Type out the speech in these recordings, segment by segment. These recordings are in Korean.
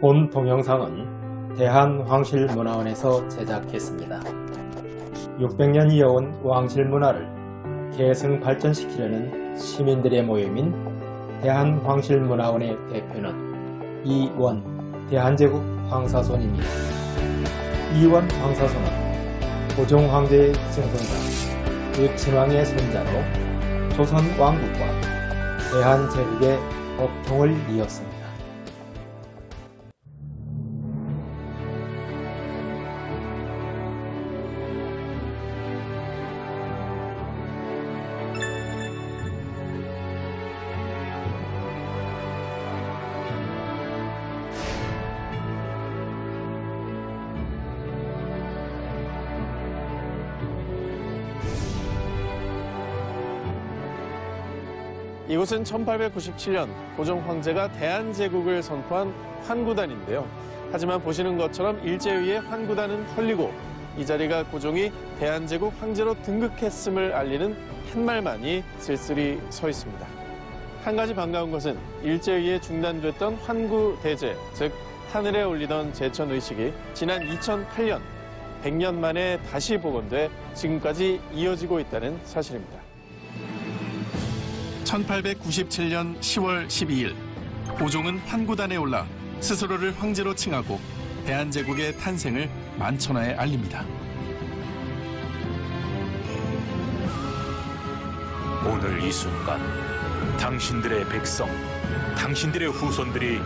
본 동영상은 대한황실문화원에서 제작했습니다. 600년 이어온 왕실문화를 계승 발전시키려는 시민들의 모임인 대한황실문화원의 대표는 이원 대한제국 황사손입니다. 이원 황사손은 고종황제의 증손자 의친왕의 손자로 조선 왕국과 대한제국의 법통을 이었습니다. 이곳은 1897년 고종 황제가 대한제국을 선포한 환구단인데요. 하지만 보시는 것처럼 일제위의 환구단은 헐리고 이 자리가 고종이 대한제국 황제로 등극했음을 알리는 팻말만이 쓸쓸히 서 있습니다. 한 가지 반가운 것은 일제위에 중단됐던 환구대제, 즉 하늘에 올리던 제천 의식이 지난 2008년 100년 만에 다시 복원돼 지금까지 이어지고 있다는 사실입니다. 1897년 10월 12일 고종은 환구단에 올라 스스로를 황제로 칭하고 대한제국의 탄생을 만천하에 알립니다. 오늘 이 순간 당신들의 백성, 당신들의 후손들이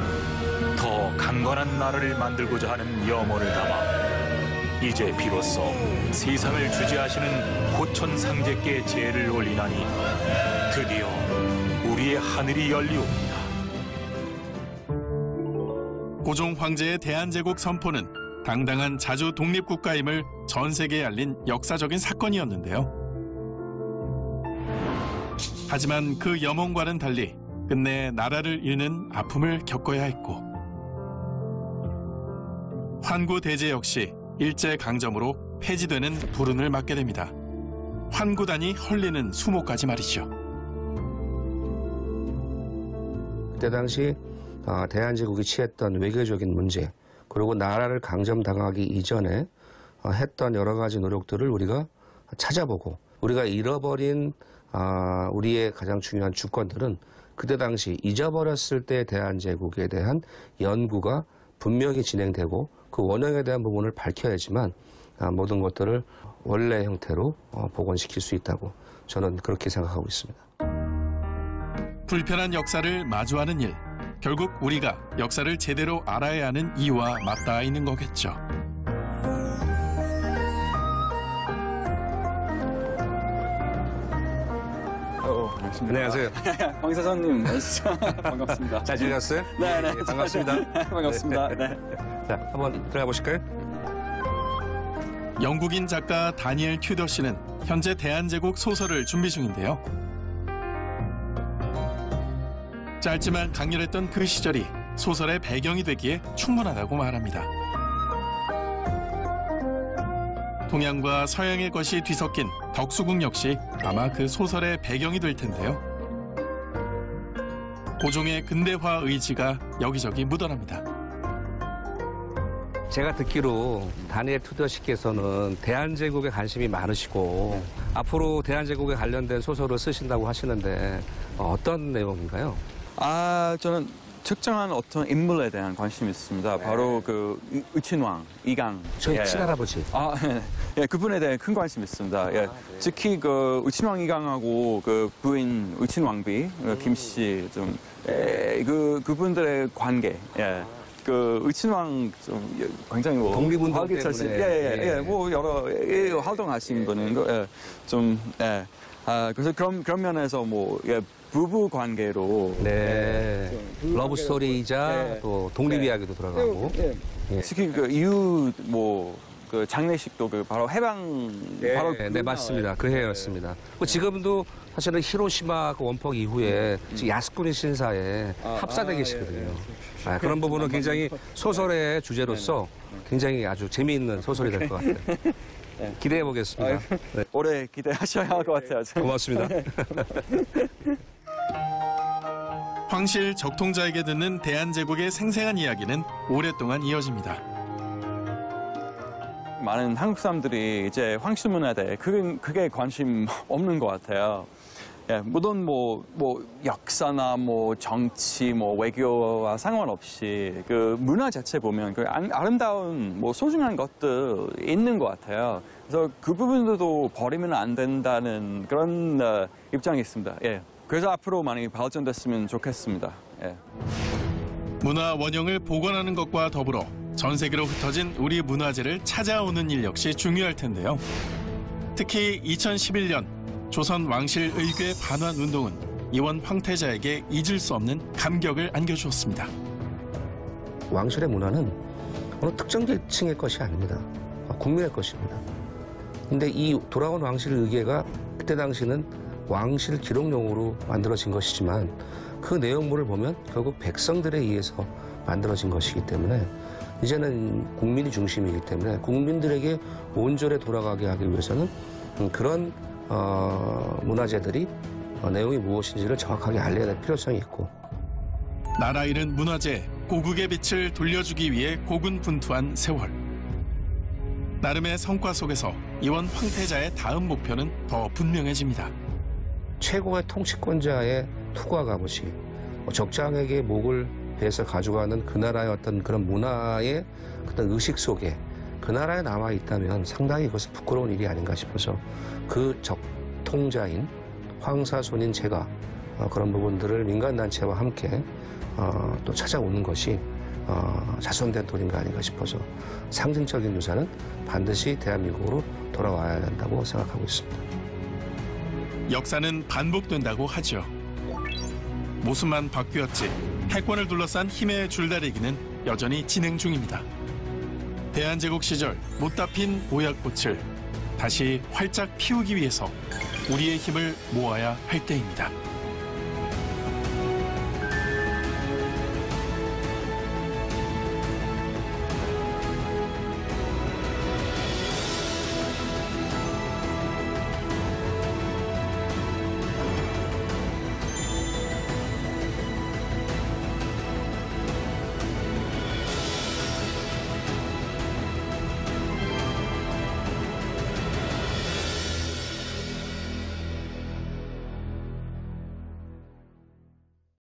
더 강건한 나라를 만들고자 하는 염원을 담아 이제 비로소 세상을 주재하시는 호천상제께 제를 올리나니 드디어 우리의 하늘이 열리옵니다. 고종 황제의 대한제국 선포는 당당한 자주 독립국가임을 전 세계에 알린 역사적인 사건이었는데요. 하지만 그 염원과는 달리 끝내 나라를 잃는 아픔을 겪어야 했고 환구대제 역시 일제강점으로 폐지되는 불운을 맞게 됩니다. 환구단이 헐리는 수모까지 말이죠. 그때 당시 대한제국이 취했던 외교적인 문제, 그리고 나라를 강점당하기 이전에 했던 여러 가지 노력들을 우리가 찾아보고 우리가 잃어버린 우리의 가장 중요한 주권들은 그때 당시 잊어버렸을 때 대한제국에 대한 연구가 분명히 진행되고 그 원형에 대한 부분을 밝혀야지만 모든 것들을 원래 형태로 복원시킬 수 있다고 저는 그렇게 생각하고 있습니다. 불편한 역사를 마주하는 일, 결국 우리가 역사를 제대로 알아야 하는 이유와 맞닿아 있는 거겠죠. 안녕하세요. 황사선님, 반갑습니다. 잘 지내셨어요? 네, 반갑습니다. 반갑습니다. 네. 자, 한번 들어가 보실까요? 영국인 작가 다니엘 튜더 씨는 현재 대한제국 소설을 준비 중인데요. 짧지만 강렬했던 그 시절이 소설의 배경이 되기에 충분하다고 말합니다. 동양과 서양의 것이 뒤섞인 덕수궁 역시 아마 그 소설의 배경이 될 텐데요. 고종의 근대화 의지가 여기저기 묻어납니다. 제가 듣기로 다니엘 튜더 씨께서는 대한제국에 관심이 많으시고 앞으로 대한제국에 관련된 소설을 쓰신다고 하시는데 어떤 내용인가요? 저는 특정한 어떤 인물에 대한 관심이 있습니다. 바로 그 의친왕, 이강. 저희 친할아버지. 그분에 대해 큰 관심이 있습니다. 특히 그 의친왕 이강하고 그 부인 의친왕비, 김씨 좀, 그분들의 관계. 그 의친왕 좀 굉장히 뭐 독립운동 때문에 뭐 여러 활동하신 분인데 그래서 그런 면에서 뭐 부부 관계로 러브 스토리이자 또 독립 이야기도 들어가고 특히 그 이후 뭐 그 장례식도 그 바로 해방 바로 맞습니다. 그 해였습니다. 지금도 사실은 히로시마 그 원폭 이후에 야스쿠니 신사에 합사되어 계시거든요. 그런 부분은 굉장히 소설의 주제로서 굉장히 아주 재미있는 소설이 될 것 같아요. 기대해 보겠습니다. 오래 기대하셔야 할 것 같아요. 고맙습니다. 황실 적통자에게 듣는 대한제국의 생생한 이야기는 오랫동안 이어집니다. 많은 한국 사람들이 이제 황실 문화에 대해 크게 관심 없는 것 같아요. 예, 물론 뭐 역사나 뭐 정치, 뭐 외교와 상관없이 그 문화 자체 보면 그 아름다운 뭐 소중한 것들 있는 것 같아요. 그래서 그 부분들도 버리면 안 된다는 그런 입장이 있습니다. 예, 그래서 앞으로 많이 발전됐으면 좋겠습니다. 예. 문화 원형을 복원하는 것과 더불어 전 세계로 흩어진 우리 문화재를 찾아오는 일 역시 중요할 텐데요. 특히 2011년 조선 왕실 의궤 반환 운동은 이원 황태자에게 잊을 수 없는 감격을 안겨주었습니다. 왕실의 문화는 어느 특정 계층의 것이 아닙니다. 국민의 것입니다. 근데 이 돌아온 왕실 의궤가 그때 당시는 왕실 기록용으로 만들어진 것이지만 그 내용물을 보면 결국 백성들에 의해서 만들어진 것이기 때문에 이제는 국민이 중심이기 때문에 국민들에게 온전히 돌아가게 하기 위해서는 그런 문화재들이 내용이 무엇인지를 정확하게 알려야 될 필요성이 있고, 나라 잃은 문화재, 고국의 빛을 돌려주기 위해 고군분투한 세월. 나름의 성과 속에서 이원 황태자의 다음 목표는 더 분명해집니다. 최고의 통치권자의 투과 값이 적장에게 목을 베서 가져가는 그 나라의 어떤 그런 문화의 어떤 의식 속에 그 나라에 남아 있다면 상당히 그것은 부끄러운 일이 아닌가 싶어서 그 적통자인 황사손인 제가 그런 부분들을 민간단체와 함께 또 찾아오는 것이 자손된 돈인가 아닌가 싶어서 상징적인 유산은 반드시 대한민국으로 돌아와야 된다고 생각하고 있습니다. 역사는 반복된다고 하죠. 모습만 바뀌었지 패권을 둘러싼 힘의 줄다리기는 여전히 진행 중입니다. 대한제국 시절 못다 핀 보약꽃을 다시 활짝 피우기 위해서 우리의 힘을 모아야 할 때입니다.